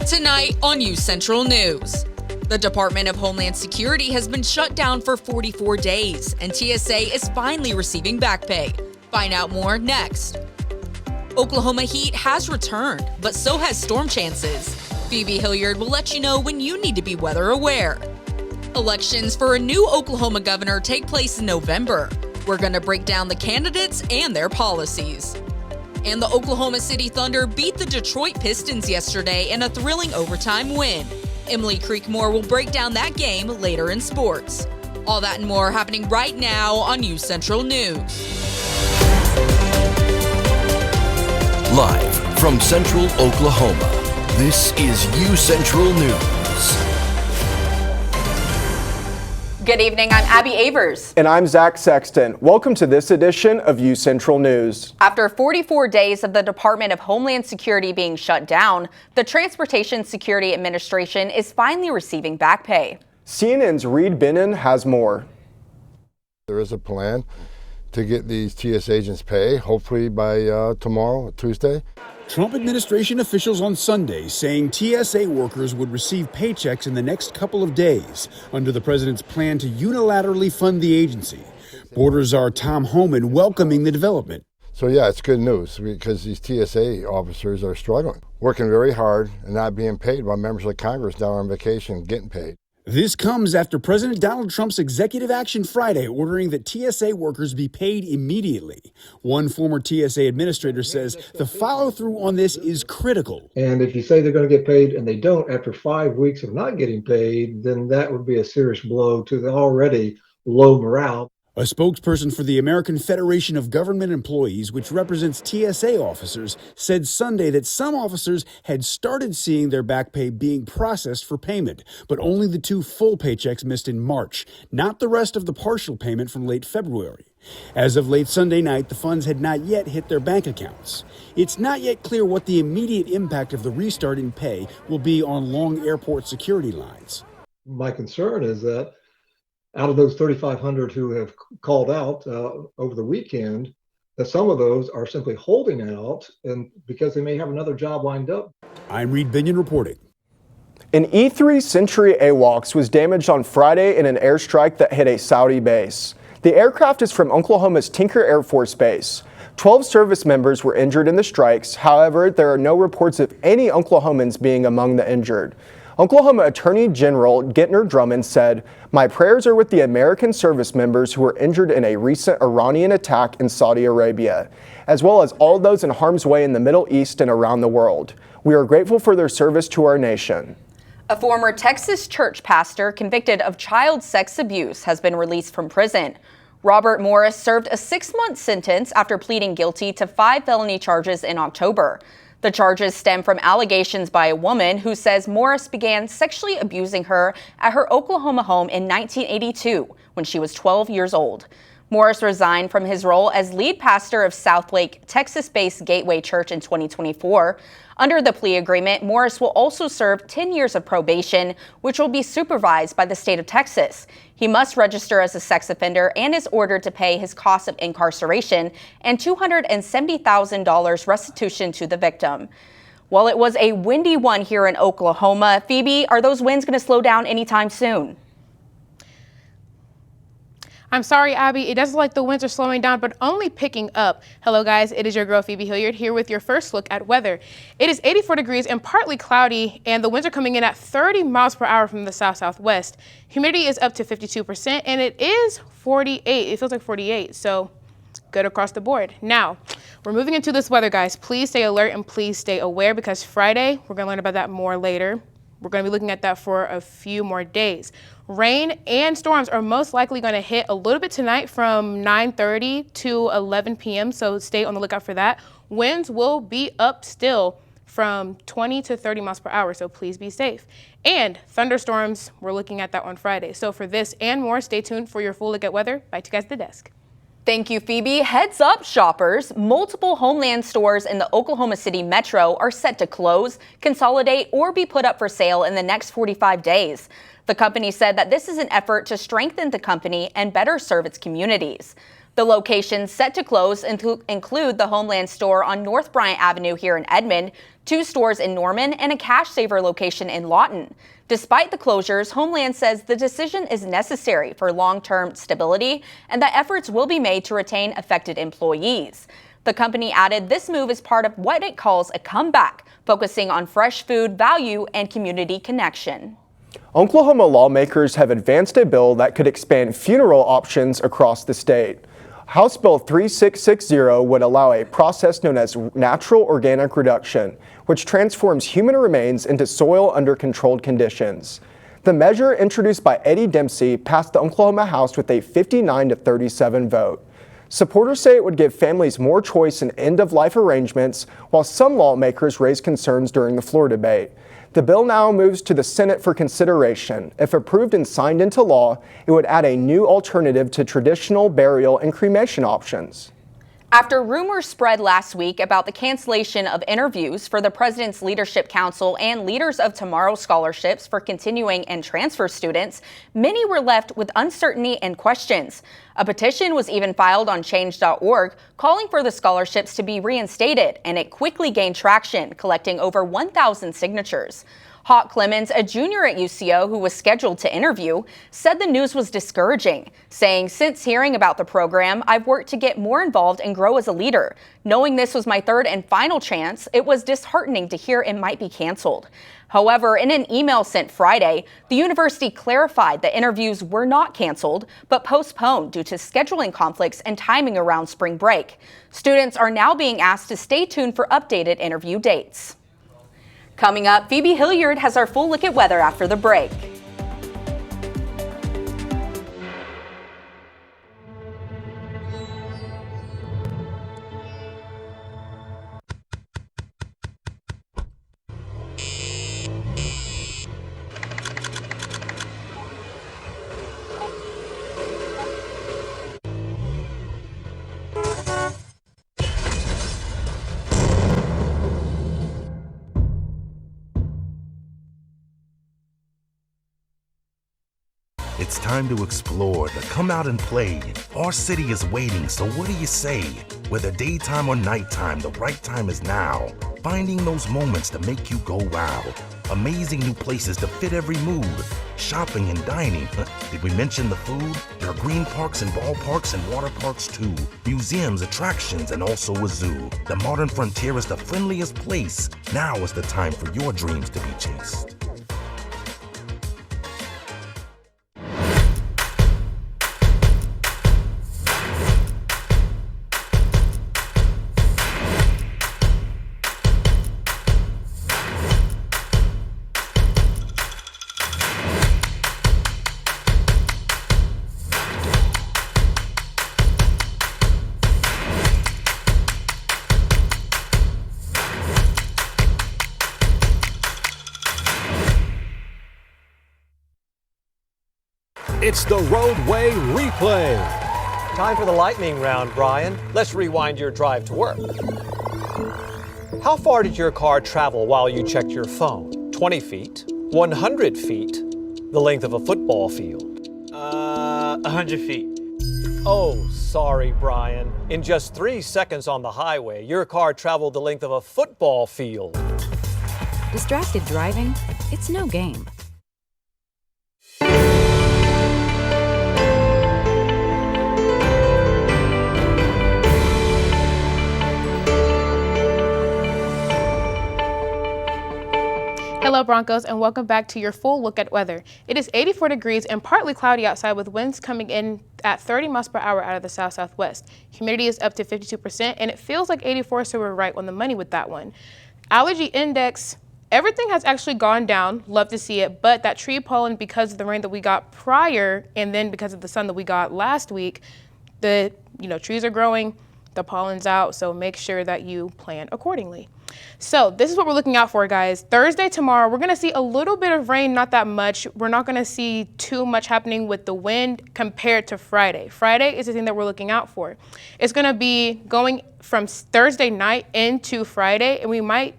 Tonight on UCentral News. The Department of Homeland Security has been shut down for 44 days, and TSA is finally receiving back pay. Find out more next. Oklahoma heat has returned, but so has storm chances. Phoebe Hilliard will let you know when you need to be weather aware. Elections for a new Oklahoma governor take place in November. We're going to break down the candidates and their policies. And the Oklahoma City Thunder beat the Detroit Pistons yesterday in a thrilling overtime win. Emily Creekmore will break down that game later in sports. All that and more happening right now on UCentral News. Live from Central Oklahoma, this is UCentral News. Good evening, I'm Abby Avers. And I'm Zach Sexton. Welcome to this edition of UCentral News. After 44 days of the Department of Homeland Security being shut down, the Transportation Security Administration is finally receiving back pay. CNN's Reed Bennon has more. There is a plan to get these TS agents pay, hopefully by tomorrow, Tuesday. Trump administration officials on Sunday saying TSA workers would receive paychecks in the next couple of days under the president's plan to unilaterally fund the agency. Border Czar Tom Homan welcoming the development. So yeah, it's good news because these TSA officers are struggling, working very hard and not being paid while members of Congress down on vacation getting paid. This comes after President Donald Trump's executive action Friday ordering that TSA workers be paid immediately. One former TSA administrator says the follow-through on this is critical. And if you say they're going to get paid and they don't after 5 weeks of not getting paid, then that would be a serious blow to the already low morale. A spokesperson for the American Federation of Government Employees, which represents TSA officers, said Sunday that some officers had started seeing their back pay being processed for payment, but only the 2 full paychecks missed in March, not the rest of the partial payment from late February. As of late Sunday night, the funds had not yet hit their bank accounts. It's not yet clear what the immediate impact of the restart in pay will be on long airport security lines. My concern is that out of those 3,500 who have called out over the weekend, that some of those are simply holding out and because they may have another job lined up. I'm Reed Benyon reporting. An E-3 Century AWACS was damaged on Friday in an airstrike that hit a Saudi base. The aircraft is from Oklahoma's Tinker Air Force Base. 12 service members were injured in the strikes. However, there are no reports of any Oklahomans being among the injured. Oklahoma Attorney General Gentner Drummond said, "My prayers are with the American service members who were injured in a recent Iranian attack in Saudi Arabia, as well as all those in harm's way in the Middle East and around the world. We are grateful for their service to our nation." A former Texas church pastor convicted of child sex abuse has been released from prison. Robert Morris served a 6-month sentence after pleading guilty to 5 felony charges in October. The charges stem from allegations by a woman who says Morris began sexually abusing her at her Oklahoma home in 1982 when she was 12 years old. Morris resigned from his role as lead pastor of Southlake, Texas-based Gateway Church in 2024. Under the plea agreement, Morris will also serve 10 years of probation, which will be supervised by the state of Texas. He must register as a sex offender and is ordered to pay his cost of incarceration and $270,000 restitution to the victim. While it was a windy one here in Oklahoma, Phoebe, are those winds going to slow down anytime soon? I'm sorry, Abby, it does look like the winds are slowing down, but only picking up. Hello, guys. It is your girl, Phoebe Hilliard, here with your first look at weather. It is 84 degrees and partly cloudy, and the winds are coming in at 30 miles per hour from the south-southwest. Humidity is up to 52%, and it is 48. It feels like 48, so good across the board. Now, we're moving into this weather, guys. Please stay alert and please stay aware because Friday, we're going to learn about that more later. We're going to be looking at that for a few more days. Rain and storms are most likely going to hit a little bit tonight from 9:30 to 11 p.m., so stay on the lookout for that. Winds will be up still from 20 to 30 miles per hour, so please be safe. And thunderstorms, we're looking at that on Friday. So for this and more, stay tuned for your full look at weather. Back to you guys at the desk. Thank you, Phoebe. Heads up, shoppers. Multiple Homeland stores in the Oklahoma City metro are set to close, consolidate, or be put up for sale in the next 45 days. The company said that this is an effort to strengthen the company and better serve its communities. The locations set to close include the Homeland store on North Bryant Avenue here in Edmond, 2 stores in Norman, and a Cash Saver location in Lawton. Despite the closures, Homeland says the decision is necessary for long-term stability and that efforts will be made to retain affected employees. The company added this move is part of what it calls a comeback, focusing on fresh food value and community connection. Oklahoma lawmakers have advanced a bill that could expand funeral options across the state. House Bill 3660 would allow a process known as natural organic reduction, which transforms human remains into soil under controlled conditions. The measure, introduced by Eddie Dempsey, passed the Oklahoma House with a 59-37 vote. Supporters say it would give families more choice in end-of-life arrangements, while some lawmakers raised concerns during the floor debate. The bill now moves to the Senate for consideration. If approved and signed into law, it would add a new alternative to traditional burial and cremation options. After rumors spread last week about the cancellation of interviews for the President's Leadership Council and Leaders of Tomorrow scholarships for continuing and transfer students, many were left with uncertainty and questions. A petition was even filed on change.org calling for the scholarships to be reinstated, and it quickly gained traction, collecting over 1,000 signatures. Hawk Clemens, a junior at UCO who was scheduled to interview, said the news was discouraging, saying, "Since hearing about the program, I've worked to get more involved and grow as a leader. Knowing this was my third and final chance, it was disheartening to hear it might be canceled." However, in an email sent Friday, the university clarified that interviews were not canceled, but postponed due to scheduling conflicts and timing around spring break. Students are now being asked to stay tuned for updated interview dates. Coming up, Phoebe Hilliard has our full look at weather after the break. It's time to explore, to come out and play. Our city is waiting, so what do you say? Whether daytime or nighttime, the right time is now. Finding those moments to make you go wow. Amazing new places to fit every mood. Shopping and dining. Did we mention the food? There are green parks and ballparks and water parks too. Museums, attractions, and also a zoo. The modern frontier is the friendliest place. Now is the time for your dreams to be chased. It's the Roadway Replay. Time for the lightning round, Brian. Let's rewind your drive to work. How far did your car travel while you checked your phone? 20 feet? 100 feet? The length of a football field? 100 feet. Oh, sorry, Brian. In just 3 seconds on the highway, your car traveled the length of a football field. Distracted driving? It's no game. Hello Broncos, and welcome back to your full look at weather. It is 84 degrees and partly cloudy outside with winds coming in at 30 miles per hour out of the south-southwest. Humidity is up to 52% and it feels like 84, so we're right on the money with that one. Allergy index, everything has actually gone down. Love to see it, but that tree pollen, because of the rain that we got prior and then because of the sun that we got last week, the trees are growing, the pollen's out, so make sure that you plan accordingly. So this is what we're looking out for, guys. Thursday, tomorrow, we're going to see a little bit of rain, not that much. We're not going to see too much happening with the wind compared to Friday. Friday is the thing that we're looking out for. It's going to be going from Thursday night into Friday, and we might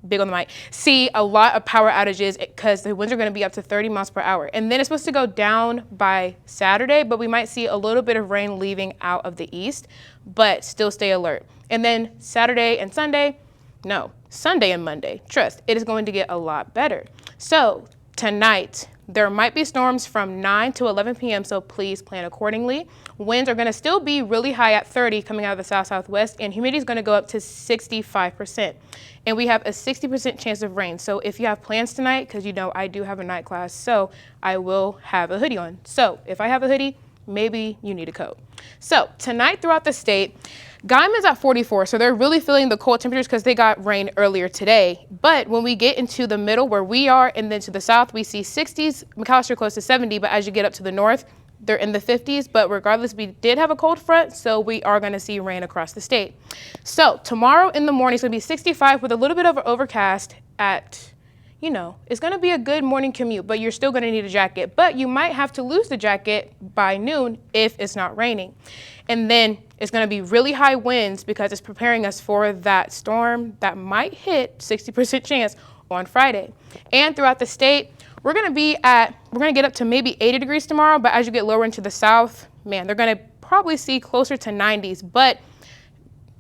big on the mic, see a lot of power outages because the winds are going to be up to 30 miles per hour. And then it's supposed to go down by Saturday, but we might see a little bit of rain leaving out of the east, but still stay alert. And then Saturday and Sunday, no, Sunday and Monday, trust, it is going to get a lot better. So tonight, there might be storms from 9 to 11 p.m., so please plan accordingly. Winds are going to still be really high at 30 coming out of the south-southwest, and humidity is going to go up to 65%. And we have a 60% chance of rain. So if you have plans tonight, because you know I do have a night class, so I will have a hoodie on. So if I have a hoodie, maybe you need a coat. So tonight throughout the state, Guyman's at 44, so they're really feeling the cold temperatures because they got rain earlier today. But when we get into the middle where we are and then to the south, we see 60s, McAllister close to 70, but as you get up to the north, they're in the 50s. But regardless, we did have a cold front, so we are going to see rain across the state. So tomorrow in the morning, it's going to be 65 with a little bit of an overcast at, you know, it's going to be a good morning commute, but you're still going to need a jacket. But you might have to lose the jacket by noon if it's not raining. And then it's going to be really high winds because it's preparing us for that storm that might hit 60% chance on Friday. And throughout the state, we're going to get up to maybe 80 degrees tomorrow, but as you get lower into the south, man, they're going to probably see closer to 90s. But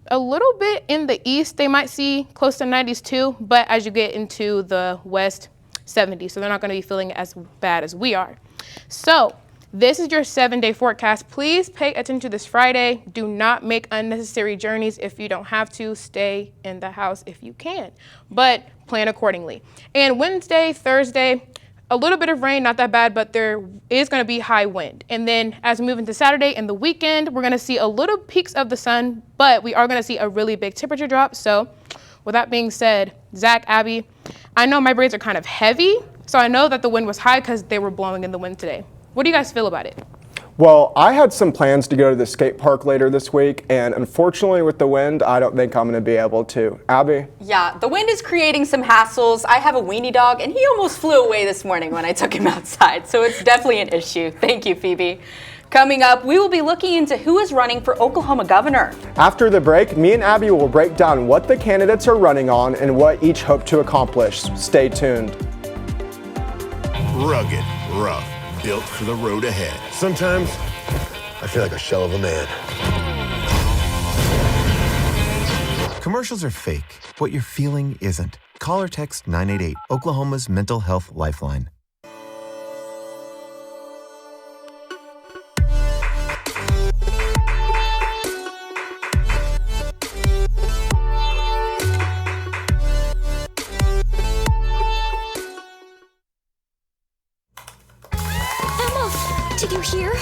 a little bit in the east, they might see close to 90s too, but as you get into the west, 70s. So they're not going to be feeling as bad as we are. So this is your 7-day forecast. Please pay attention to this Friday. Do not make unnecessary journeys if you don't have to. Stay in the house if you can, but plan accordingly. And Wednesday, Thursday, a little bit of rain, not that bad, but there is going to be high wind. And then as we move into Saturday and the weekend, we're going to see a little peaks of the sun, but we are going to see a really big temperature drop. So with that being said, Zach, Abby, I know my braids are kind of heavy, so I know that the wind was high because they were blowing in the wind today. What do you guys feel about it? Well, I had some plans to go to the skate park later this week, and unfortunately with the wind, I don't think I'm going to be able to. Abby? Yeah, the wind is creating some hassles. I have a weenie dog, and he almost flew away this morning when I took him outside, so it's definitely an issue. Thank you, Phoebe. Coming up, we will be looking into who is running for Oklahoma governor. After the break, me and Abby will break down what the candidates are running on and what each hope to accomplish. Stay tuned. Rugged, rough, built for the road ahead. Sometimes I feel like a shell of a man. Commercials are fake. What you're feeling isn't. Call or text 988, Oklahoma's mental health lifeline. Did you hear?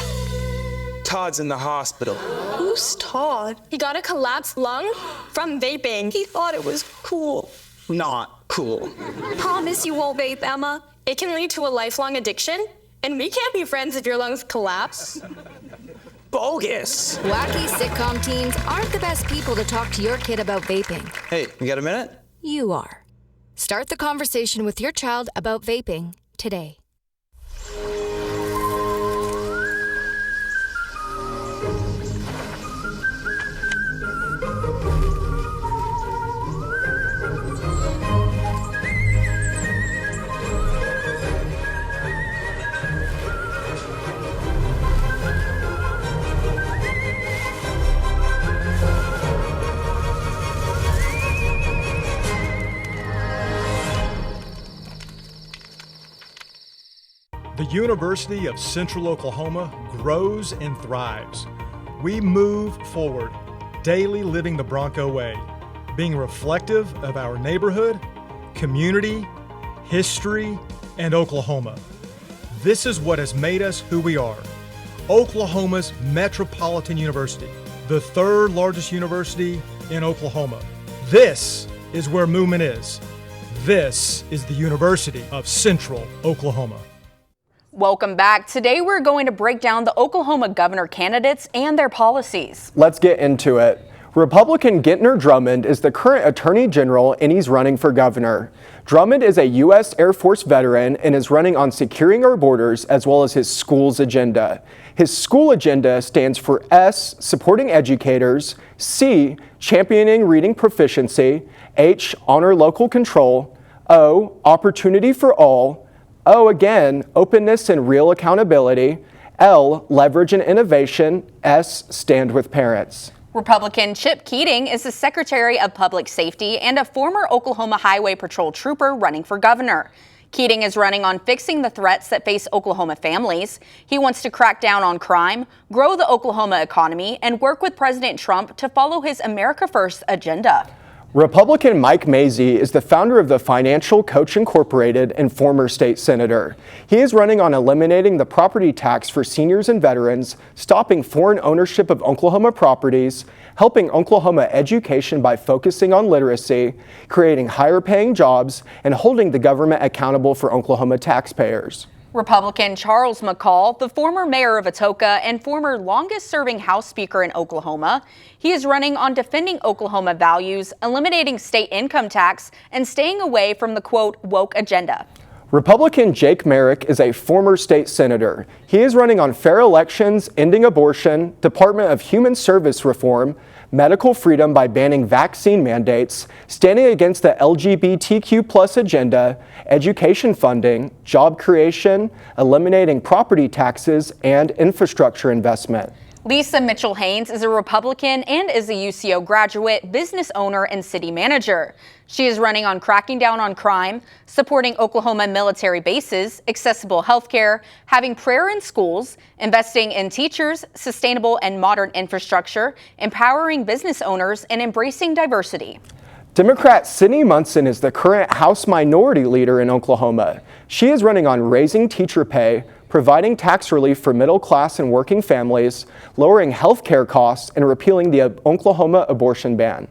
Todd's in the hospital. Who's Todd? He got a collapsed lung from vaping. He thought it was cool. Not cool. Promise you won't vape, Emma. It can lead to a lifelong addiction, and we can't be friends if your lungs collapse. Bogus. Wacky sitcom teens aren't the best people to talk to your kid about vaping. Hey, you got a minute? You are. Start the conversation with your child about vaping today. The University of Central Oklahoma grows and thrives. We move forward, daily living the Bronco way, being reflective of our neighborhood, community, history, and Oklahoma. This is what has made us who we are. Oklahoma's Metropolitan University, the third largest university in Oklahoma. This is where movement is. This is the University of Central Oklahoma. Welcome back. Today we're going to break down the Oklahoma governor candidates and their policies. Let's get into it. Republican Gentner Drummond is the current Attorney General and he's running for governor. Drummond is a U.S. Air Force veteran and is running on securing our borders as well as his school's agenda. His school agenda stands for S, supporting educators, C, championing reading proficiency, H, honor local control, O, opportunity for all, O again, openness and real accountability, L, leverage and innovation, S, stand with parents. Republican Chip Keating is the Secretary of Public Safety and a former Oklahoma Highway Patrol trooper running for governor. Keating is running on fixing the threats that face Oklahoma families. He wants to crack down on crime, grow the Oklahoma economy, and work with President Trump to follow his America First agenda. Republican Mike Mazzei is the founder of the Financial Coach Incorporated and former state senator. He is running on eliminating the property tax for seniors and veterans, stopping foreign ownership of Oklahoma properties, helping Oklahoma education by focusing on literacy, creating higher paying jobs, and holding the government accountable for Oklahoma taxpayers. Republican Charles McCall, the former mayor of Atoka and former longest-serving House Speaker in Oklahoma, he is running on defending Oklahoma values, eliminating state income tax, and staying away from the, quote, woke agenda. Republican Jake Merrick is a former state senator. He is running on fair elections, ending abortion, Department of Human Service reform, medical freedom by banning vaccine mandates, standing against the LGBTQ+ agenda, education funding, job creation, eliminating property taxes, and infrastructure investment. Lisa Mitchell-Haynes is a Republican and is a UCO graduate, business owner, and city manager. She is running on cracking down on crime, supporting Oklahoma military bases, accessible health care, having prayer in schools, investing in teachers, sustainable and modern infrastructure, empowering business owners, and embracing diversity. Democrat Sidney Munson is the current House Minority Leader in Oklahoma. She is running on raising teacher pay, providing tax relief for middle class and working families, lowering health care costs, and repealing the Oklahoma abortion ban.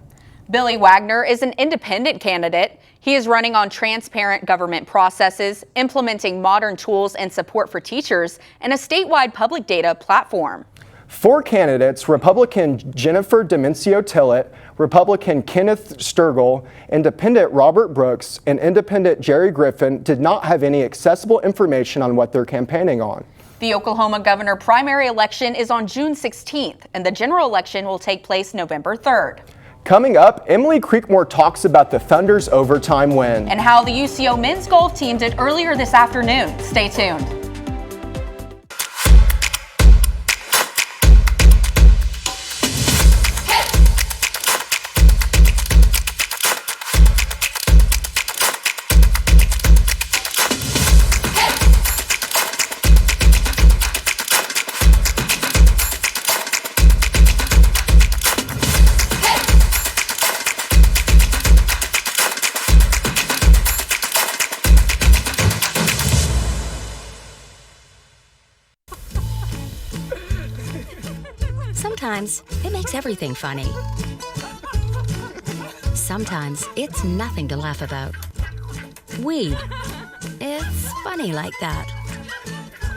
Billy Wagner is an independent candidate. He is running on transparent government processes, implementing modern tools and support for teachers, and a statewide public data platform. 4 candidates, Republican Jennifer Demencio Tillett, Republican Kenneth Sturgill, Independent Robert Brooks, and Independent Jerry Griffin, did not have any accessible information on what they're campaigning on. The Oklahoma governor primary election is on June 16th, and the general election will take place November 3rd. Coming up, Emily Creekmore talks about the Thunder's overtime win. And how the UCO men's golf team did earlier this afternoon. Stay tuned. Sometimes it makes everything funny. Sometimes it's nothing to laugh about. Weed. It's funny like that.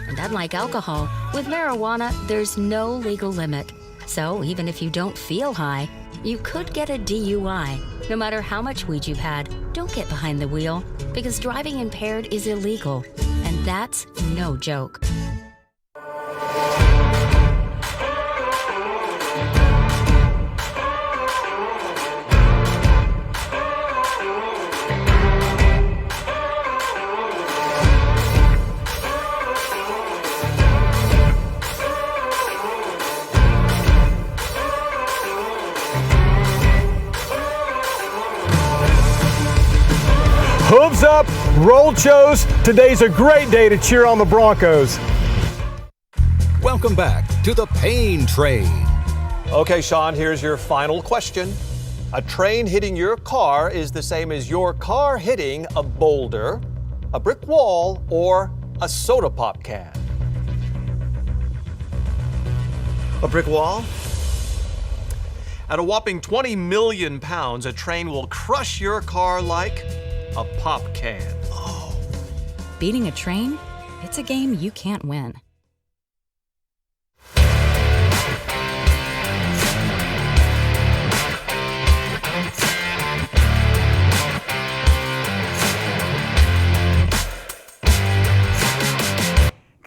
And unlike alcohol, with marijuana, there's no legal limit. So even if you don't feel high, you could get a DUI. No matter how much weed you've had, don't get behind the wheel, because driving impaired is illegal. And that's no joke. Hooves up, roll Chos. Today's a great day to cheer on the Broncos. Welcome back to the Pain Train. Okay, Sean, here's your final question. A train hitting your car is the same as your car hitting a boulder, a brick wall, or a soda pop can. A brick wall? At a whopping 20 million pounds, a train will crush your car like a pop can. Oh. Beating a train? It's a game you can't win.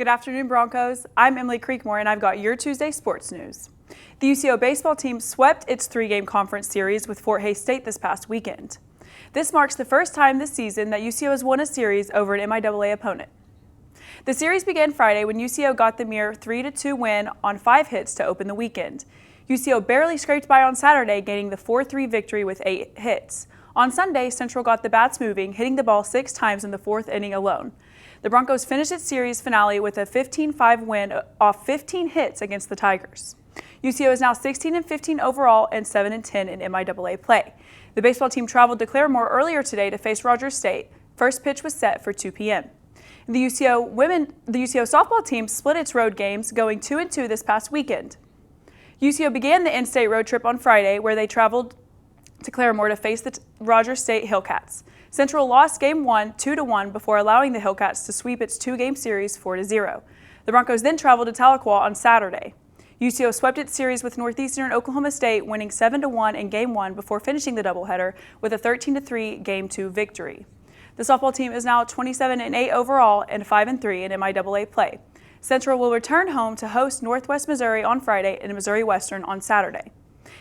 Good afternoon, Broncos. I'm Emily Creekmore, and I've got your Tuesday sports news. The UCO baseball team swept its 3-game conference series with Fort Hays State this past weekend. This marks the first time this season that UCO has won a series over an MIAA opponent. The series began Friday when UCO got the mere 3-2 win on 5 hits to open the weekend. UCO barely scraped by on Saturday, gaining the 4-3 victory with 8 hits. On Sunday, Central got the bats moving, hitting the ball 6 times in the 4th inning alone. The Broncos finished its series finale with a 15-5 win off 15 hits against the Tigers. UCO is now 16-15 overall and 7-10 in MIAA play. The baseball team traveled to Claremore earlier today to face Rogers State. First pitch was set for 2 p.m. The UCO softball team split its road games, going 2-2 this past weekend. UCO began the in-state road trip on Friday, where they traveled to Claremore to face the Rogers State Hillcats. Central lost Game 1 2-1 before allowing the Hillcats to sweep its 2-game series 4-0. The Broncos then traveled to Tahlequah on Saturday. UCO swept its series with Northeastern Oklahoma State, winning 7-1 in Game 1 before finishing the doubleheader with a 13-3 Game 2 victory. The softball team is now 27-8 overall and 5-3 in MIAA play. Central will return home to host Northwest Missouri on Friday and Missouri Western on Saturday.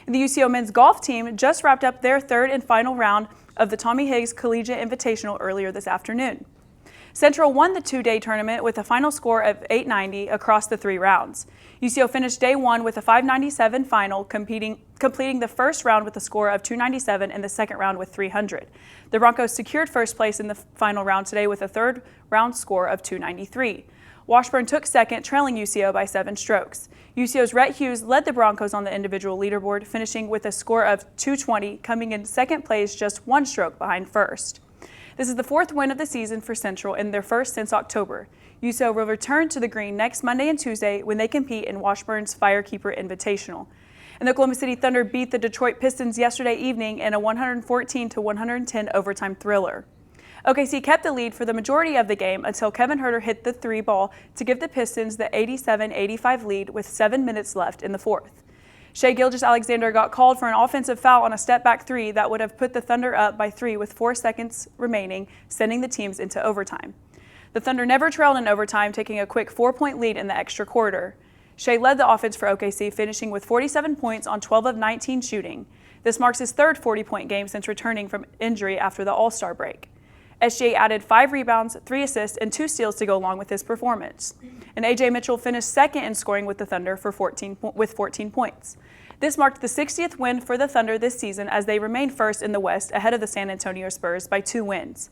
The UCO men's golf team just wrapped up their 3rd and final round of the Tommy Higgs Collegiate Invitational earlier this afternoon. Central won the 2-day tournament with a final score of 890 across the 3 rounds. UCO finished day 1 with a 597 final, completing the first round with a score of 297 and the second round with 300. The Broncos secured first place in the final round today with a 3rd round score of 293. Washburn took second, trailing UCO by 7 strokes. UCO's Rhett Hughes led the Broncos on the individual leaderboard, finishing with a score of 220, coming in second place just 1 stroke behind first. This is the 4th win of the season for Central and their first since October. UCO will return to the green next Monday and Tuesday when they compete in Washburn's Firekeeper Invitational. And the Oklahoma City Thunder beat the Detroit Pistons yesterday evening in a 114-110 overtime thriller. OKC kept the lead for the majority of the game until Kevin Huerter hit the 3 ball to give the Pistons the 87-85 lead with 7 minutes left in the 4th. Shai Gilgeous-Alexander got called for an offensive foul on a step-back 3 that would have put the Thunder up by 3 with 4 seconds remaining, sending the teams into overtime. The Thunder never trailed in overtime, taking a quick 4-point lead in the extra quarter. Shai led the offense for OKC, finishing with 47 points on 12 of 19 shooting. This marks his 3rd 40-point game since returning from injury after the All-Star break. SGA added 5 rebounds, 3 assists, and 2 steals to go along with his performance. And AJ Mitchell finished second in scoring with the Thunder with 14 points. This marked the 60th win for the Thunder this season as they remain first in the West ahead of the San Antonio Spurs by 2 wins.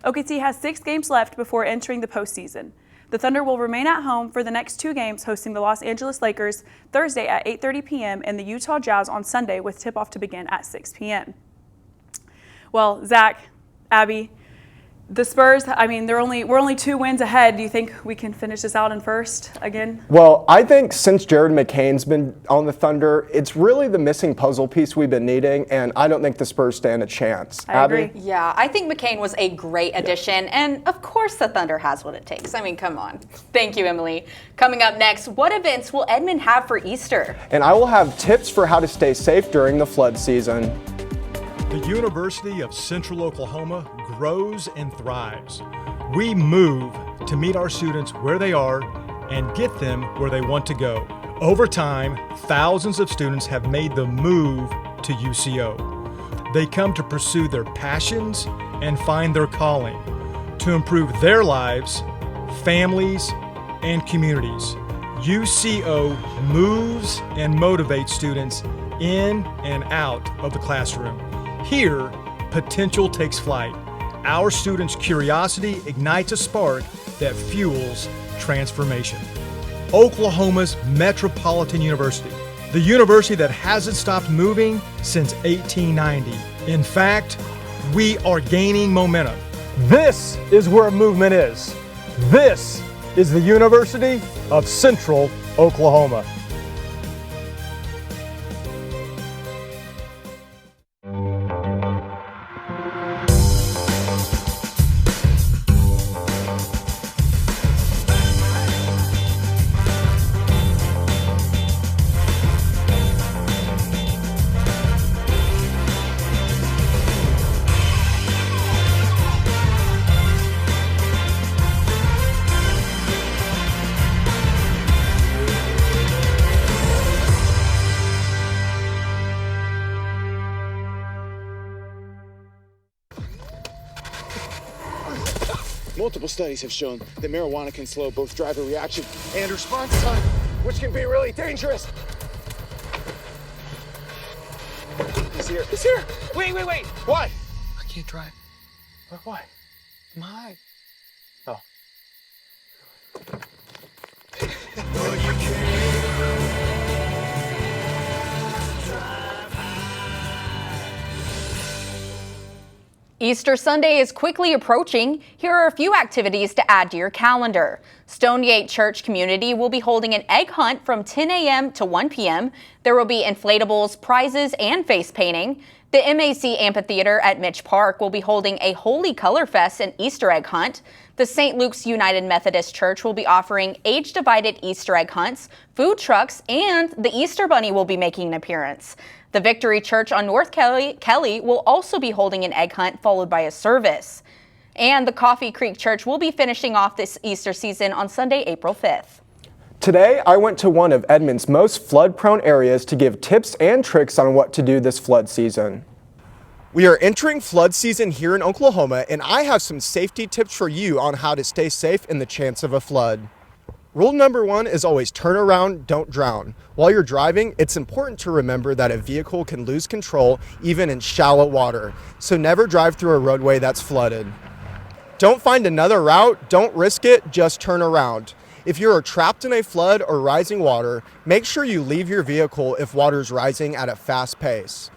OKC has 6 games left before entering the postseason. The Thunder will remain at home for the next 2 games, hosting the Los Angeles Lakers Thursday at 8:30 p.m. and the Utah Jazz on Sunday, with tip-off to begin at 6 p.m. Well, Zach, Abby, the Spurs, we're only 2 wins ahead. Do you think we can finish this out in first again? Well, I think since Jared McCain's been on the Thunder, it's really the missing puzzle piece we've been needing, and I don't think the Spurs stand a chance. I agree. Yeah, I think McCain was a great addition, and of course the Thunder has what it takes. Come on. Thank you, Emily. Coming up next, what events will Edmond have for Easter? And I will have tips for how to stay safe during the flood season. The University of Central Oklahoma grows and thrives. We move to meet our students where they are and get them where they want to go. Over time, thousands of students have made the move to UCO. They come to pursue their passions and find their calling, to improve their lives, families, and communities. UCO moves and motivates students in and out of the classroom. Here, potential takes flight. Our students' curiosity ignites a spark that fuels transformation. Oklahoma's Metropolitan University, the university that hasn't stopped moving since 1890. In fact, we are gaining momentum. This is where movement is. This is the University of Central Oklahoma. Multiple studies have shown that marijuana can slow both driver reaction and response time, which can be really dangerous. He's here. He's here. Wait. What? I can't drive. Why? My. Oh. Easter Sunday is quickly approaching. Here are a few activities to add to your calendar. Stonegate Church community will be holding an egg hunt from 10 a.m. to 1 p.m. There will be inflatables, prizes, and face painting. The MAC Amphitheater at Mitch Park will be holding a Holy Color Fest and Easter egg hunt. The St. Luke's United Methodist Church will be offering age-divided Easter egg hunts, food trucks, and the Easter Bunny will be making an appearance. The Victory Church on North Kelly will also be holding an egg hunt followed by a service. And the Coffee Creek Church will be finishing off this Easter season on Sunday, April 5th. Today, I went to one of Edmond's most flood-prone areas to give tips and tricks on what to do this flood season. We are entering flood season here in Oklahoma, and I have some safety tips for you on how to stay safe in the chance of a flood. Rule number 1 is always turn around, don't drown. While you're driving, it's important to remember that a vehicle can lose control even in shallow water, so never drive through a roadway that's flooded. Don't find another route, don't risk it, just turn around. If you are trapped in a flood or rising water, make sure you leave your vehicle if water's rising at a fast pace.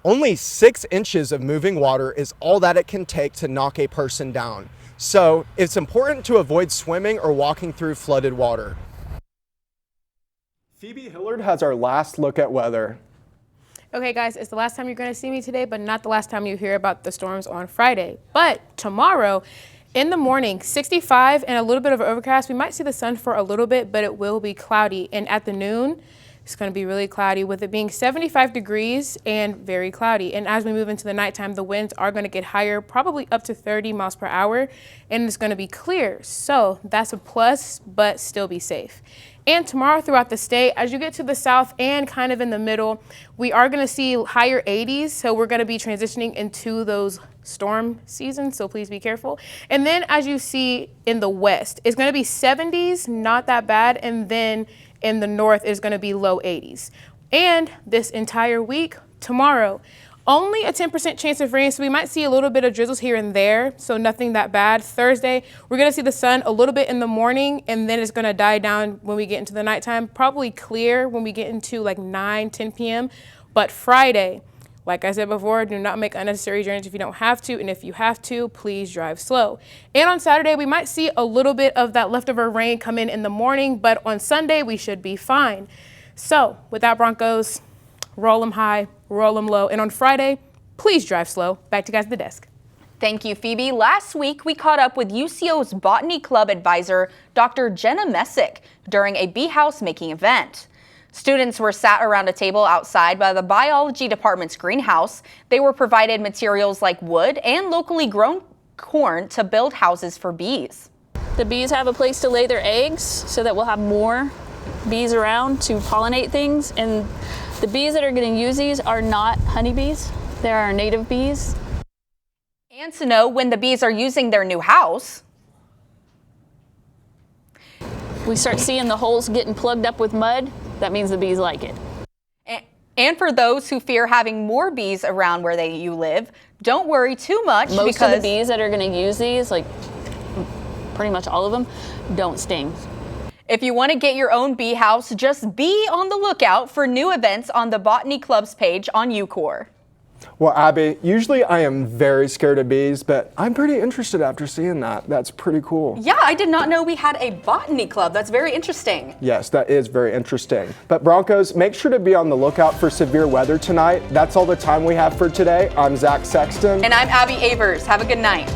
Only 6 inches of moving water is all that it can take to knock a person down. So it's important to avoid swimming or walking through flooded water. Phoebe Hillard has our last look at weather. Okay, guys, it's the last time you're going to see me today, but not the last time you hear about the storms on Friday. But tomorrow, in the morning, 65 and a little bit of overcast. We might see the sun for a little bit, but it will be cloudy. And at the noon, it's going to be really cloudy with it being 75 degrees and very cloudy. And as we move into the nighttime, the winds are going to get higher, probably up to 30 miles per hour, and it's going to be clear. So that's a plus, but still be safe. And tomorrow throughout the state, as you get to the south and kind of in the middle, we are going to see higher 80s. So we're going to be transitioning into those storm seasons, so please be careful. And then as you see in the west, it's going to be 70s, not that bad, and then in the north is going to be low 80s. And this entire week, tomorrow, only a 10% chance of rain, so we might see a little bit of drizzles here and there, so nothing that bad. Thursday, we're going to see the sun a little bit in the morning, and then it's going to die down when we get into the nighttime, probably clear when we get into like 9, 10 p.m. But Friday, like I said before, do not make unnecessary journeys if you don't have to, and if you have to, please drive slow. And on Saturday, we might see a little bit of that leftover rain come in the morning, but on Sunday, we should be fine. So with that, Broncos, roll them high, roll them low, and on Friday, please drive slow. Back to you guys at the desk. Thank you, Phoebe. Last week, we caught up with UCO's Botany Club advisor, Dr. Jenna Messick, during a bee house making event. Students were sat around a table outside by the biology department's greenhouse. They were provided materials like wood and locally grown corn to build houses for bees. The bees have a place to lay their eggs so that we'll have more bees around to pollinate things. And the bees that are going to use these are not honeybees. They're our native bees. And to know when the bees are using their new house. We start seeing the holes getting plugged up with mud. That means the bees like it. And for those who fear having more bees around where you live, don't worry too much. Most of the bees that are going to use these, like pretty much all of them, don't sting. If you want to get your own bee house, just be on the lookout for new events on the Botany Club's page on UCorp. Well, Abby, usually I am very scared of bees, but I'm pretty interested after seeing that. That's pretty cool. Yeah, I did not know we had a botany club. That's very interesting. Yes, that is very interesting. But Broncos, make sure to be on the lookout for severe weather tonight. That's all the time we have for today. I'm Zach Sexton. And I'm Abby Avers. Have a good night.